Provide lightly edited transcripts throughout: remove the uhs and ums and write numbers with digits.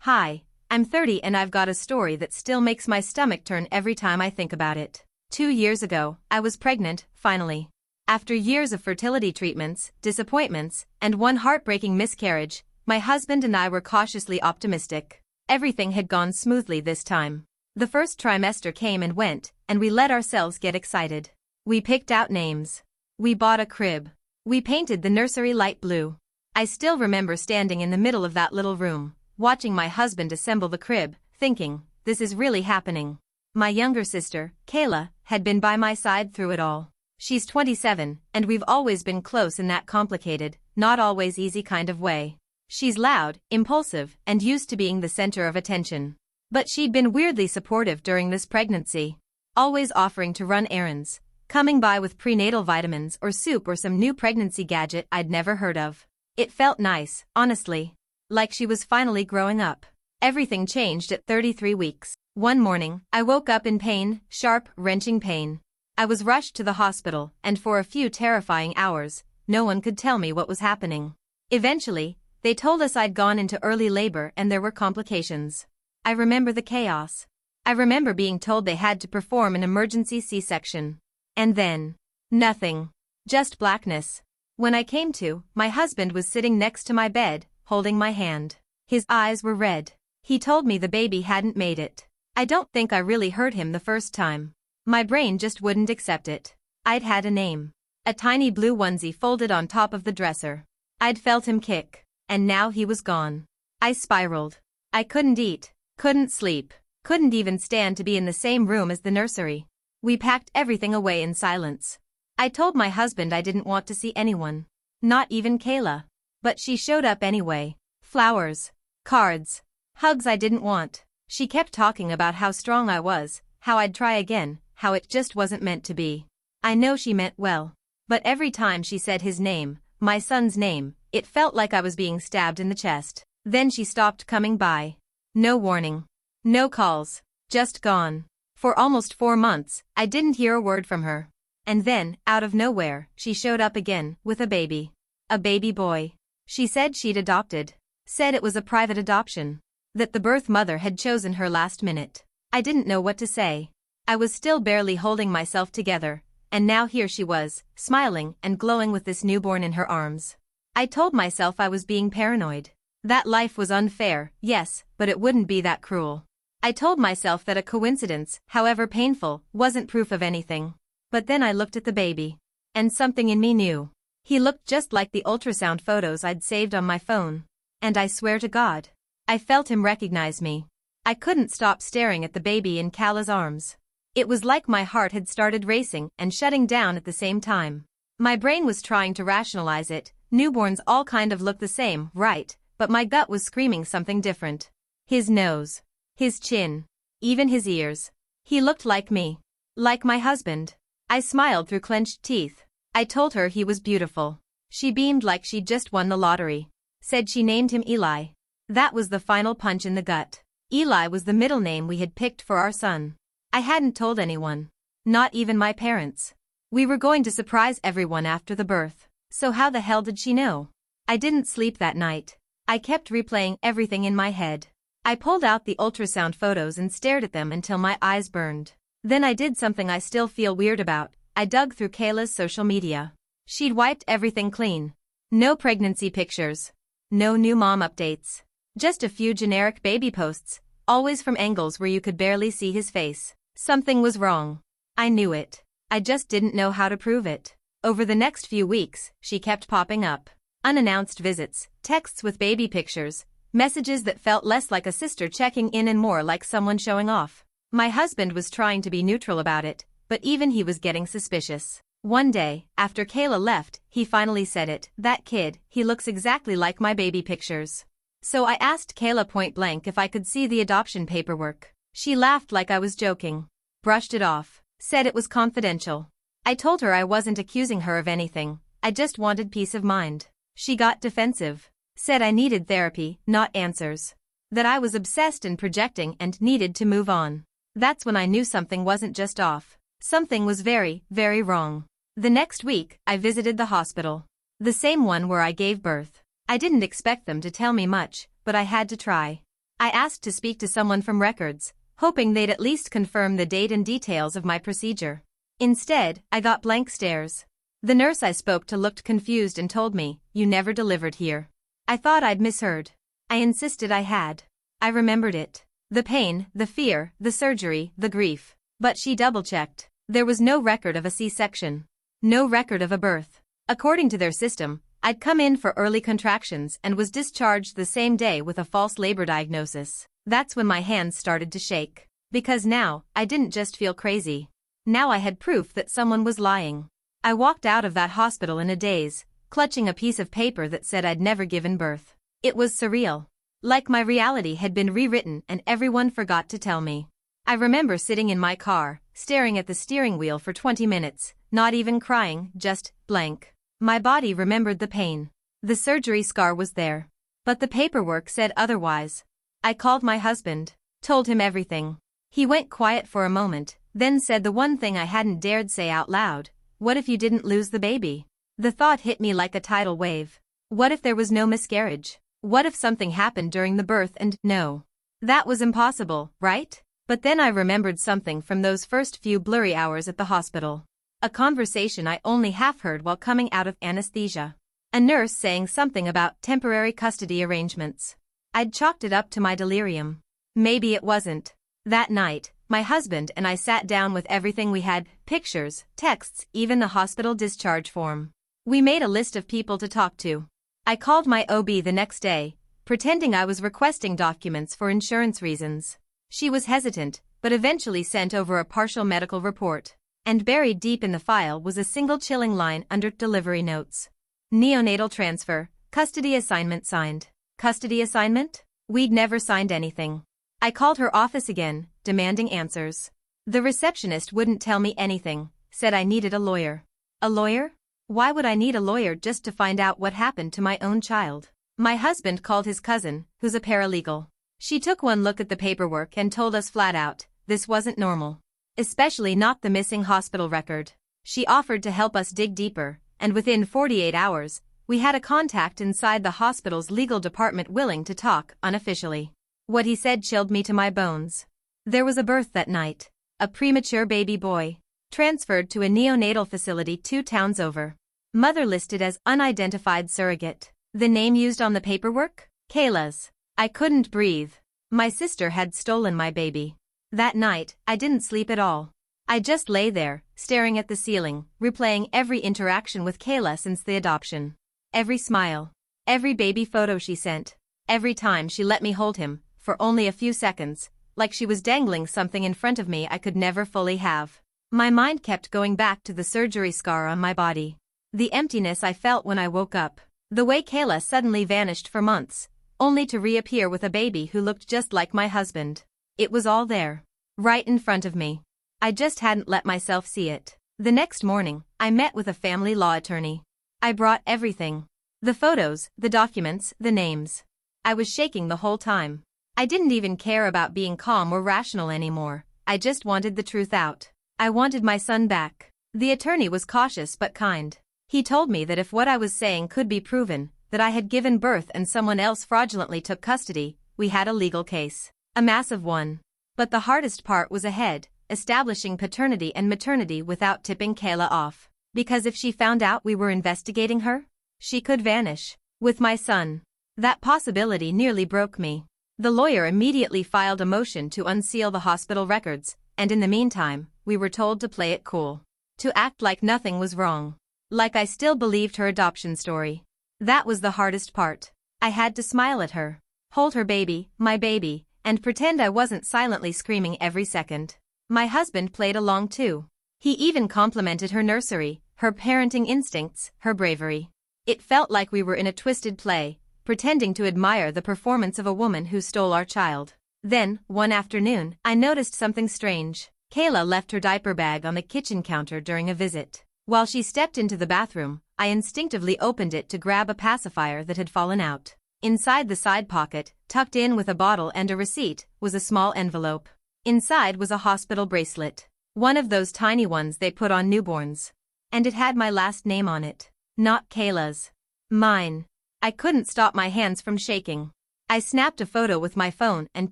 Hi, I'm 30 and I've got a story that still makes my stomach turn every time I think about it. 2 years ago, I was pregnant, finally. After years of fertility treatments, disappointments, and one heartbreaking miscarriage, my husband and I were cautiously optimistic. Everything had gone smoothly this time. The first trimester came and went, and we let ourselves get excited. We picked out names. We bought a crib. We painted the nursery light blue. I still remember standing in the middle of that little room, watching my husband assemble the crib, thinking, this is really happening. My younger sister, Kayla, had been by my side through it all. She's 27, and we've always been close in that complicated, not always easy kind of way. She's loud, impulsive, and used to being the center of attention. But she'd been weirdly supportive during this pregnancy. Always offering to run errands, coming by with prenatal vitamins or soup or some new pregnancy gadget I'd never heard of. It felt nice, honestly. Like she was finally growing up. Everything changed at 33 weeks. One morning, I woke up in pain, sharp, wrenching pain. I was rushed to the hospital, and for a few terrifying hours, no one could tell me what was happening. Eventually, they told us I'd gone into early labor and there were complications. I remember the chaos. I remember being told they had to perform an emergency C-section. And then, nothing. Just blackness. When I came to, my husband was sitting next to my bed, holding my hand. His eyes were red. He told me the baby hadn't made it. I don't think I really heard him the first time. My brain just wouldn't accept it. I'd had a name. A tiny blue onesie folded on top of the dresser. I'd felt him kick. And now he was gone. I spiraled. I couldn't eat, couldn't sleep, couldn't even stand to be in the same room as the nursery. We packed everything away in silence. I told my husband I didn't want to see anyone. Not even Kayla. But she showed up anyway. Flowers. Cards. Hugs I didn't want. She kept talking about how strong I was, how I'd try again, how it just wasn't meant to be. I know she meant well. But every time she said his name, my son's name, it felt like I was being stabbed in the chest. Then she stopped coming by. No warning. No calls. Just gone. For almost 4 months, I didn't hear a word from her. And then, out of nowhere, she showed up again, with a baby. A baby boy. She said she'd adopted. Said it was a private adoption. That the birth mother had chosen her last minute. I didn't know what to say. I was still barely holding myself together, and now here she was, smiling and glowing with this newborn in her arms. I told myself I was being paranoid. That life was unfair, yes, but it wouldn't be that cruel. I told myself that a coincidence, however painful, wasn't proof of anything. But then I looked at the baby. And something in me knew. He looked just like the ultrasound photos I'd saved on my phone. And I swear to God, I felt him recognize me. I couldn't stop staring at the baby in Kayla's arms. It was like my heart had started racing and shutting down at the same time. My brain was trying to rationalize it. Newborns all kind of look the same, right? But my gut was screaming something different. His nose. His chin. Even his ears. He looked like me. Like my husband. I smiled through clenched teeth. I told her he was beautiful. She beamed like she'd just won the lottery. Said she named him Eli. That was the final punch in the gut. Eli was the middle name we had picked for our son. I hadn't told anyone. Not even my parents. We were going to surprise everyone after the birth. So how the hell did she know? I didn't sleep that night. I kept replaying everything in my head. I pulled out the ultrasound photos and stared at them until my eyes burned. Then I did something I still feel weird about. I dug through Kayla's social media. She'd wiped everything clean. No pregnancy pictures. No new mom updates. Just a few generic baby posts, always from angles where you could barely see his face. Something was wrong. I knew it. I just didn't know how to prove it. Over the next few weeks, she kept popping up. Unannounced visits, texts with baby pictures, messages that felt less like a sister checking in and more like someone showing off. My husband was trying to be neutral about it, but even he was getting suspicious. One day, after Kayla left, he finally said it. That kid, he looks exactly like my baby pictures. So I asked Kayla point blank if I could see the adoption paperwork. She laughed like I was joking. Brushed it off. Said it was confidential. I told her I wasn't accusing her of anything. I just wanted peace of mind. She got defensive. Said I needed therapy, not answers. That I was obsessed and projecting and needed to move on. That's when I knew something wasn't just off. Something was very, very wrong. The next week, I visited the hospital. The same one where I gave birth. I didn't expect them to tell me much, but I had to try. I asked to speak to someone from records, hoping they'd at least confirm the date and details of my procedure. Instead, I got blank stares. The nurse I spoke to looked confused and told me, "You never delivered here." I thought I'd misheard. I insisted I had. I remembered it. The pain, the fear, the surgery, the grief. But she double-checked. There was no record of a C-section. No record of a birth. According to their system, I'd come in for early contractions and was discharged the same day with a false labor diagnosis. That's when my hands started to shake. Because now, I didn't just feel crazy. Now I had proof that someone was lying. I walked out of that hospital in a daze, clutching a piece of paper that said I'd never given birth. It was surreal. Like my reality had been rewritten and everyone forgot to tell me. I remember sitting in my car, staring at the steering wheel for 20 minutes, not even crying, just blank. My body remembered the pain. The surgery scar was there. But the paperwork said otherwise. I called my husband, told him everything. He went quiet for a moment, then said the one thing I hadn't dared say out loud: "What if you didn't lose the baby?" The thought hit me like a tidal wave. What if there was no miscarriage? What if something happened during the birth and no? That was impossible, right? But then I remembered something from those first few blurry hours at the hospital. A conversation I only half heard while coming out of anesthesia. A nurse saying something about temporary custody arrangements. I'd chalked it up to my delirium. Maybe it wasn't. That night, my husband and I sat down with everything we had: pictures, texts, even the hospital discharge form. We made a list of people to talk to. I called my OB the next day, pretending I was requesting documents for insurance reasons. She was hesitant, but eventually sent over a partial medical report. And buried deep in the file was a single chilling line under delivery notes. Neonatal transfer, custody assignment signed. Custody assignment? We'd never signed anything. I called her office again, demanding answers. The receptionist wouldn't tell me anything, said I needed a lawyer. A lawyer? Why would I need a lawyer just to find out what happened to my own child? My husband called his cousin, who's a paralegal. She took one look at the paperwork and told us flat out, this wasn't normal. Especially not the missing hospital record. She offered to help us dig deeper, and within 48 hours, we had a contact inside the hospital's legal department willing to talk unofficially. What he said chilled me to my bones. There was a birth that night. A premature baby boy. Transferred to a neonatal facility 2 towns over. Mother listed as unidentified surrogate. The name used on the paperwork? Kayla's. I couldn't breathe. My sister had stolen my baby. That night, I didn't sleep at all. I just lay there, staring at the ceiling, replaying every interaction with Kayla since the adoption. Every smile. Every baby photo she sent. Every time she let me hold him, for only a few seconds, like she was dangling something in front of me I could never fully have. My mind kept going back to the surgery scar on my body. The emptiness I felt when I woke up. The way Kayla suddenly vanished for months, only to reappear with a baby who looked just like my husband. It was all there. Right in front of me. I just hadn't let myself see it. The next morning, I met with a family law attorney. I brought everything. The photos, the documents, the names. I was shaking the whole time. I didn't even care about being calm or rational anymore. I just wanted the truth out. I wanted my son back. The attorney was cautious but kind. He told me that if what I was saying could be proven, that I had given birth and someone else fraudulently took custody, we had a legal case. A massive one. But the hardest part was ahead, establishing paternity and maternity without tipping Kayla off. Because if she found out we were investigating her, she could vanish. With my son. That possibility nearly broke me. The lawyer immediately filed a motion to unseal the hospital records, and in the meantime, we were told to play it cool. To act like nothing was wrong. Like I still believed her adoption story. That was the hardest part. I had to smile at her, hold her baby, my baby, and pretend I wasn't silently screaming every second. My husband played along too. He even complimented her nursery, her parenting instincts, her bravery. It felt like we were in a twisted play, pretending to admire the performance of a woman who stole our child. Then, one afternoon, I noticed something strange. Kayla left her diaper bag on the kitchen counter during a visit. While she stepped into the bathroom, I instinctively opened it to grab a pacifier that had fallen out. Inside the side pocket, tucked in with a bottle and a receipt, was a small envelope. Inside was a hospital bracelet. One of those tiny ones they put on newborns. And it had my last name on it. Not Kayla's. Mine. I couldn't stop my hands from shaking. I snapped a photo with my phone and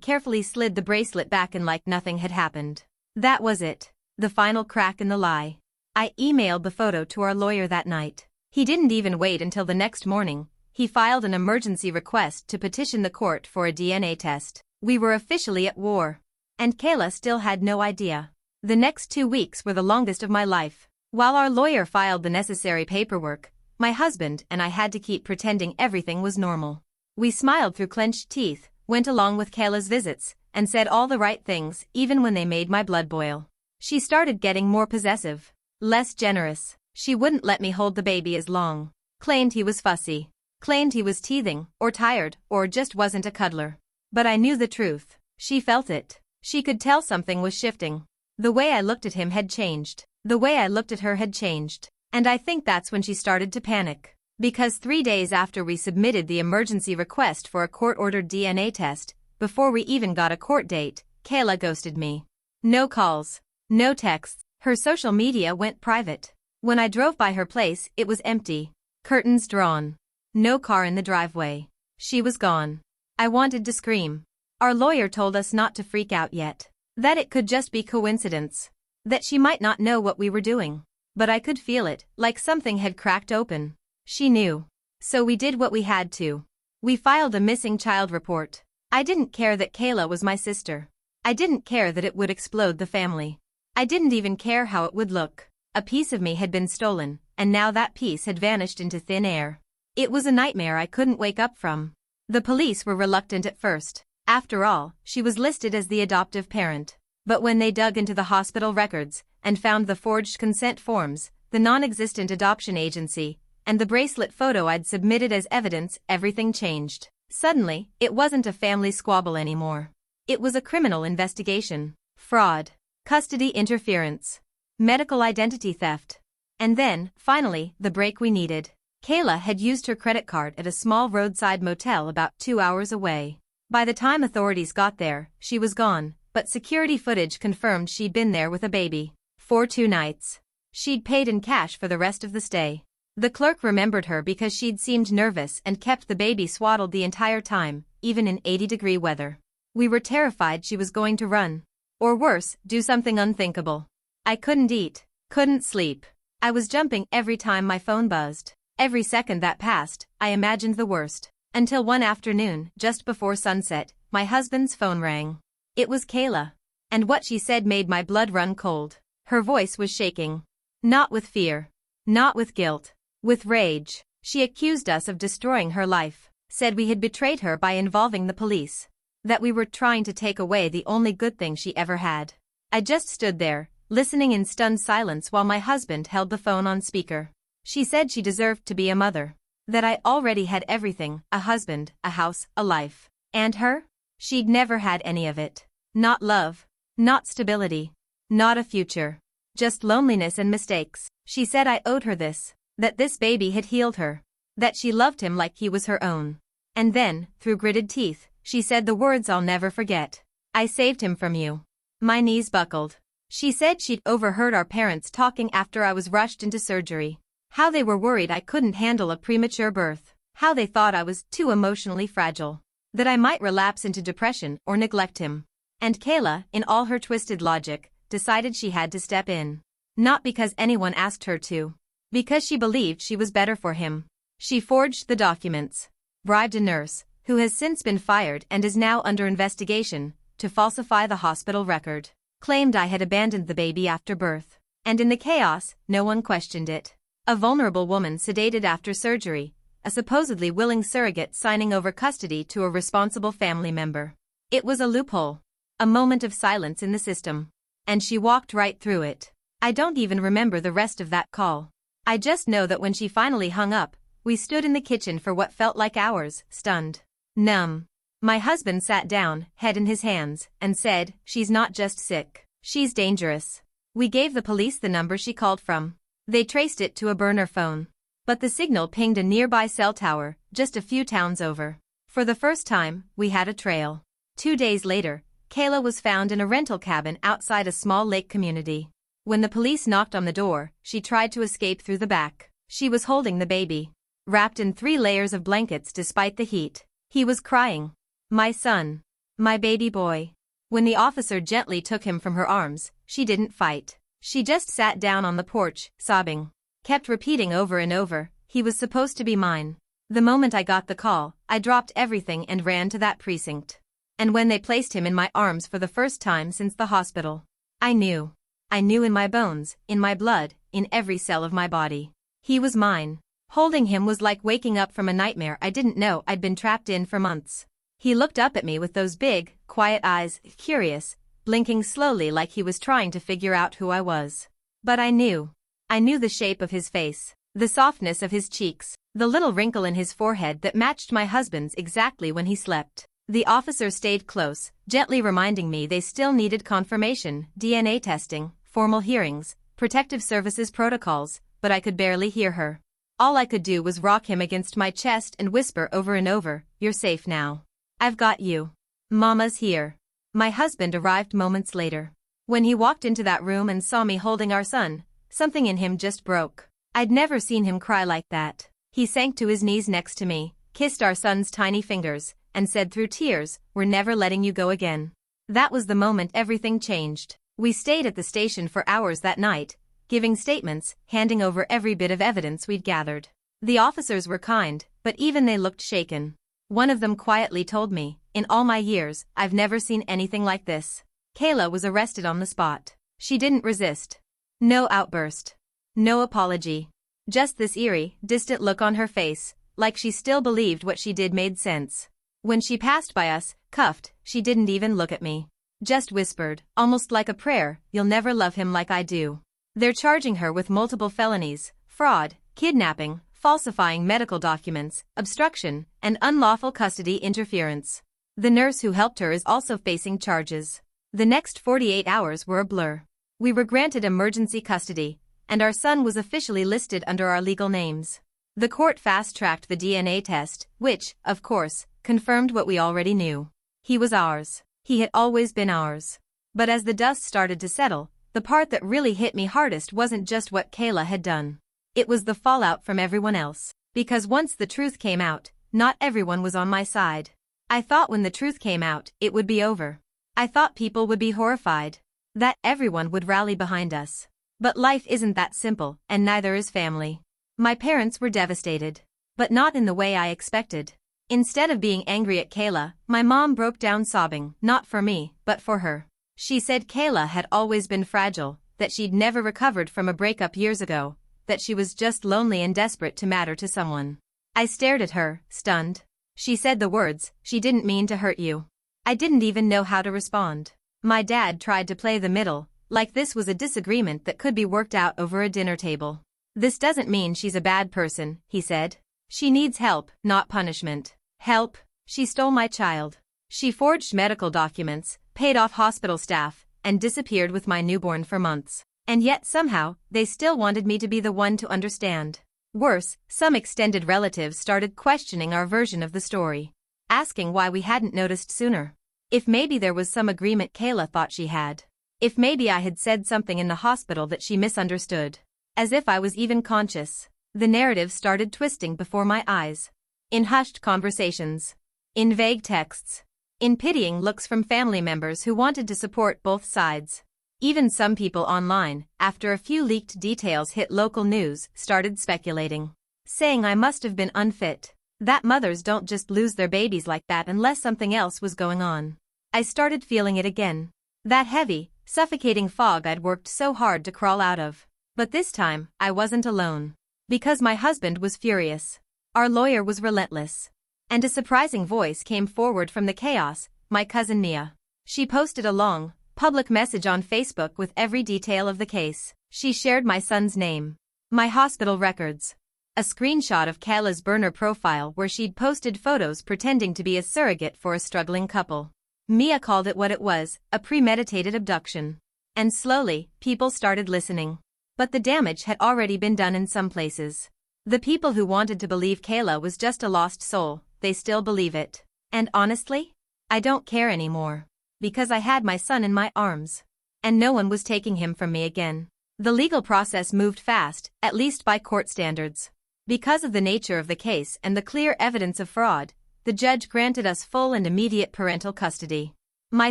carefully slid the bracelet back in like nothing had happened. That was it. The final crack in the lie. I emailed the photo to our lawyer that night. He didn't even wait until the next morning. He filed an emergency request to petition the court for a DNA test. We were officially at war. And Kayla still had no idea. The next 2 weeks were the longest of my life. While our lawyer filed the necessary paperwork, my husband and I had to keep pretending everything was normal. We smiled through clenched teeth, went along with Kayla's visits, and said all the right things even when they made my blood boil. She started getting more possessive, less generous. She wouldn't let me hold the baby as long. Claimed he was fussy. Claimed he was teething, or tired, or just wasn't a cuddler. But I knew the truth. She felt it. She could tell something was shifting. The way I looked at him had changed. The way I looked at her had changed. And I think that's when she started to panic. Because 3 days after we submitted the emergency request for a court-ordered DNA test, before we even got a court date, Kayla ghosted me. No calls. No texts. Her social media went private. When I drove by her place, it was empty. Curtains drawn. No car in the driveway. She was gone. I wanted to scream. Our lawyer told us not to freak out yet. That it could just be coincidence. That she might not know what we were doing. But I could feel it, like something had cracked open. She knew. So we did what we had to. We filed a missing child report. I didn't care that Kayla was my sister. I didn't care that it would explode the family. I didn't even care how it would look. A piece of me had been stolen, and now that piece had vanished into thin air. It was a nightmare I couldn't wake up from. The police were reluctant at first. After all, she was listed as the adoptive parent. But when they dug into the hospital records and found the forged consent forms, the non-existent adoption agency, and the bracelet photo I'd submitted as evidence, everything changed. Suddenly, it wasn't a family squabble anymore. It was a criminal investigation. Fraud. Custody interference. Medical identity theft. And then, finally, the break we needed. Kayla had used her credit card at a small roadside motel about 2 hours away. By the time authorities got there, she was gone, but security footage confirmed she'd been there with a baby. For 2 nights. She'd paid in cash for the rest of the stay. The clerk remembered her because she'd seemed nervous and kept the baby swaddled the entire time, even in 80-degree weather. We were terrified she was going to run. Or worse, do something unthinkable. I couldn't eat. Couldn't sleep. I was jumping every time my phone buzzed. Every second that passed, I imagined the worst. Until one afternoon, just before sunset, my husband's phone rang. It was Kayla. And what she said made my blood run cold. Her voice was shaking. Not with fear. Not with guilt. With rage. She accused us of destroying her life. Said we had betrayed her by involving the police. That we were trying to take away the only good thing she ever had. I just stood there, listening in stunned silence while my husband held the phone on speaker. She said she deserved to be a mother. That I already had everything, a husband, a house, a life. And her? She'd never had any of it. Not love. Not stability. Not a future. Just loneliness and mistakes. She said I owed her this. That this baby had healed her. That she loved him like he was her own. And then, through gritted teeth, she said the words I'll never forget. I saved him from you. My knees buckled. She said she'd overheard our parents talking after I was rushed into surgery. How they were worried I couldn't handle a premature birth. How they thought I was too emotionally fragile. That I might relapse into depression or neglect him. And Kayla, in all her twisted logic, decided she had to step in. Not because anyone asked her to. Because she believed she was better for him. She forged the documents. Bribed a nurse, who has since been fired and is now under investigation, to falsify the hospital record. Claimed I had abandoned the baby after birth. And in the chaos, no one questioned it. A vulnerable woman sedated after surgery, a supposedly willing surrogate signing over custody to a responsible family member. It was a loophole. A moment of silence in the system. And she walked right through it. I don't even remember the rest of that call. I just know that when she finally hung up, we stood in the kitchen for what felt like hours, stunned. Numb. My husband sat down, head in his hands, and said, "She's not just sick. She's dangerous." We gave the police the number she called from. They traced it to a burner phone. But the signal pinged a nearby cell tower, just a few towns over. For the first time, we had a trail. 2 days later, Kayla was found in a rental cabin outside a small lake community. When the police knocked on the door, she tried to escape through the back. She was holding the baby. Wrapped in 3 layers of blankets despite the heat. He was crying. My son. My baby boy. When the officer gently took him from her arms, she didn't fight. She just sat down on the porch, sobbing. Kept repeating over and over, he was supposed to be mine. The moment I got the call, I dropped everything and ran to that precinct. And when they placed him in my arms for the first time since the hospital, I knew. I knew in my bones, in my blood, in every cell of my body. He was mine. Holding him was like waking up from a nightmare I didn't know I'd been trapped in for months. He looked up at me with those big, quiet eyes, curious, blinking slowly like he was trying to figure out who I was. But I knew. I knew the shape of his face, the softness of his cheeks, the little wrinkle in his forehead that matched my husband's exactly when he slept. The officer stayed close, gently reminding me they still needed confirmation, DNA testing, formal hearings, protective services protocols, but I could barely hear her. All I could do was rock him against my chest and whisper over and over, "You're safe now. I've got you. Mama's here." My husband arrived moments later. When he walked into that room and saw me holding our son, something in him just broke. I'd never seen him cry like that. He sank to his knees next to me, kissed our son's tiny fingers, and said through tears, "We're never letting you go again." That was the moment everything changed. We stayed at the station for hours that night, giving statements, handing over every bit of evidence we'd gathered. The officers were kind, but even they looked shaken. One of them quietly told me, "In all my years, I've never seen anything like this." Kayla was arrested on the spot. She didn't resist. No outburst. No apology. Just this eerie, distant look on her face, like she still believed what she did made sense. When she passed by us, cuffed, she didn't even look at me. Just whispered, almost like a prayer, "You'll never love him like I do." They're charging her with multiple felonies, fraud, kidnapping, falsifying medical documents, obstruction, and unlawful custody interference. The nurse who helped her is also facing charges. The next 48 hours were a blur. We were granted emergency custody, and our son was officially listed under our legal names. The court fast-tracked the DNA test, which, of course, confirmed what we already knew. He was ours. He had always been ours. But as the dust started to settle, the part that really hit me hardest wasn't just what Kayla had done. It was the fallout from everyone else. Because once the truth came out, not everyone was on my side. I thought when the truth came out, it would be over. I thought people would be horrified. That everyone would rally behind us. But life isn't that simple, and neither is family. My parents were devastated. But not in the way I expected. Instead of being angry at Kayla, my mom broke down sobbing, not for me, but for her. She said Kayla had always been fragile, that she'd never recovered from a breakup years ago, that she was just lonely and desperate to matter to someone. I stared at her, stunned. She said the words, "She didn't mean to hurt you." I didn't even know how to respond. My dad tried to play the middle, like this was a disagreement that could be worked out over a dinner table. "This doesn't mean she's a bad person," he said. "She needs help, not punishment." Help? She stole my child. She forged medical documents, paid off hospital staff, and disappeared with my newborn for months. And yet somehow, they still wanted me to be the one to understand. Worse, some extended relatives started questioning our version of the story. Asking why we hadn't noticed sooner. If maybe there was some agreement Kayla thought she had. If maybe I had said something in the hospital that she misunderstood. As if I was even conscious. The narrative started twisting before my eyes. In hushed conversations. In vague texts. In pitying looks from family members who wanted to support both sides. Even some people online, after a few leaked details hit local news, started speculating. Saying I must have been unfit. That mothers don't just lose their babies like that unless something else was going on. I started feeling it again. That heavy, suffocating fog I'd worked so hard to crawl out of. But this time, I wasn't alone. Because my husband was furious. Our lawyer was relentless. And a surprising voice came forward from the chaos, my cousin Mia. She posted a long, public message on Facebook with every detail of the case. She shared my son's name. My hospital records. A screenshot of Kayla's burner profile where she'd posted photos pretending to be a surrogate for a struggling couple. Mia called it what it was, a premeditated abduction. And slowly, people started listening. But the damage had already been done in some places. The people who wanted to believe Kayla was just a lost soul, they still believe it. And honestly, I don't care anymore. Because I had my son in my arms. And no one was taking him from me again. The legal process moved fast, at least by court standards. Because of the nature of the case and the clear evidence of fraud, the judge granted us full and immediate parental custody. My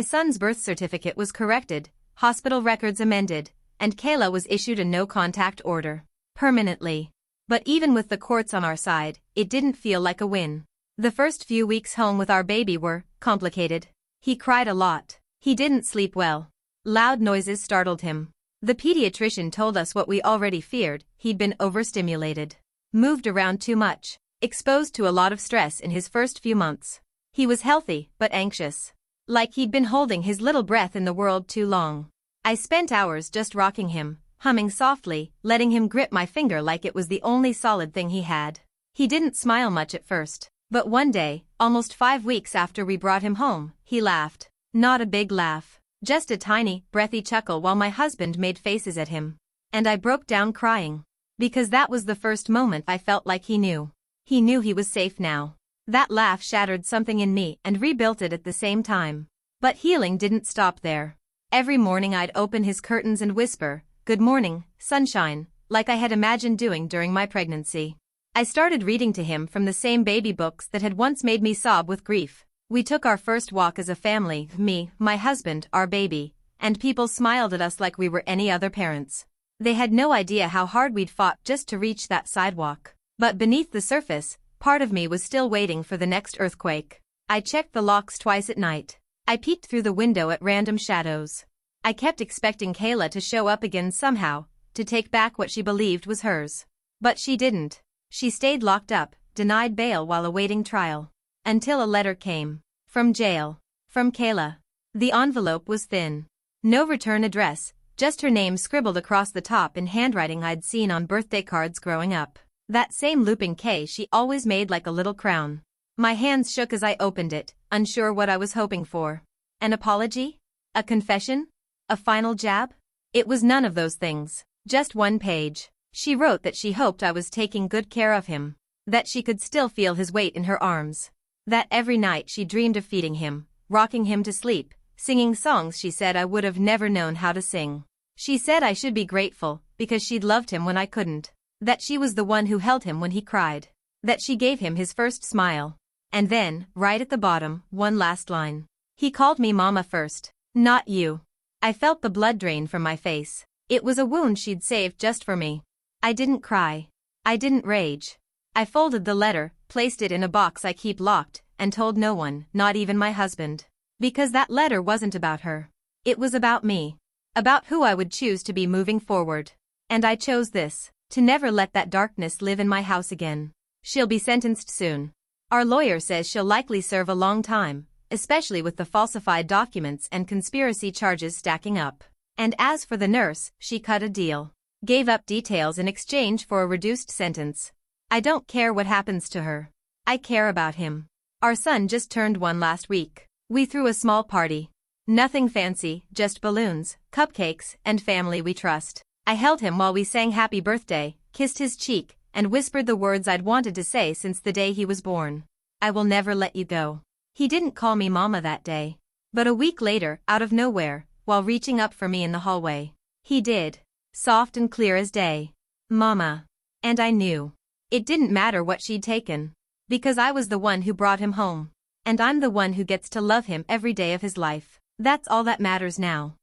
son's birth certificate was corrected, hospital records amended, and Kayla was issued a no-contact order. Permanently. But even with the courts on our side, it didn't feel like a win. The first few weeks home with our baby were complicated. He cried a lot. He didn't sleep well. Loud noises startled him. The pediatrician told us what we already feared: he'd been overstimulated. Moved around too much. Exposed to a lot of stress in his first few months. He was healthy, but anxious. Like he'd been holding his little breath in the world too long. I spent hours just rocking him, humming softly, letting him grip my finger like it was the only solid thing he had. He didn't smile much at first, but one day, almost 5 weeks after we brought him home, he laughed. Not a big laugh, just a tiny, breathy chuckle while my husband made faces at him. And I broke down crying. Because that was the first moment I felt like he knew. He knew he was safe now. That laugh shattered something in me and rebuilt it at the same time. But healing didn't stop there. Every morning I'd open his curtains and whisper, "Good morning, sunshine," like I had imagined doing during my pregnancy. I started reading to him from the same baby books that had once made me sob with grief. We took our first walk as a family, me, my husband, our baby, and people smiled at us like we were any other parents. They had no idea how hard we'd fought just to reach that sidewalk. But beneath the surface, part of me was still waiting for the next earthquake. I checked the locks twice at night. I peeked through the window at random shadows. I kept expecting Kayla to show up again somehow, to take back what she believed was hers. But she didn't. She stayed locked up, denied bail while awaiting trial. Until a letter came. From jail. From Kayla. The envelope was thin. No return address, just her name scribbled across the top in handwriting I'd seen on birthday cards growing up. That same looping K she always made like a little crown. My hands shook as I opened it, unsure what I was hoping for. An apology? A confession? A final jab? It was none of those things. Just one page. She wrote that she hoped I was taking good care of him. That she could still feel his weight in her arms. That every night she dreamed of feeding him, rocking him to sleep, singing songs she said I would have never known how to sing. She said I should be grateful, because she'd loved him when I couldn't. That she was the one who held him when he cried. That she gave him his first smile. And then, right at the bottom, one last line. He called me Mama first, not you. I felt the blood drain from my face. It was a wound she'd saved just for me. I didn't cry. I didn't rage. I folded the letter, placed it in a box I keep locked, and told no one, not even my husband. Because that letter wasn't about her. It was about me. About who I would choose to be moving forward. And I chose this, to never let that darkness live in my house again. She'll be sentenced soon. Our lawyer says she'll likely serve a long time, especially with the falsified documents and conspiracy charges stacking up. And as for the nurse, she cut a deal. Gave up details in exchange for a reduced sentence. I don't care what happens to her. I care about him. Our son just turned 1 last week. We threw a small party. Nothing fancy, just balloons, cupcakes, and family we trust. I held him while we sang happy birthday, kissed his cheek, and whispered the words I'd wanted to say since the day he was born. I will never let you go. He didn't call me Mama that day. But a week later, out of nowhere, while reaching up for me in the hallway, he did. Soft and clear as day. Mama. And I knew. It didn't matter what she'd taken. Because I was the one who brought him home. And I'm the one who gets to love him every day of his life. That's all that matters now.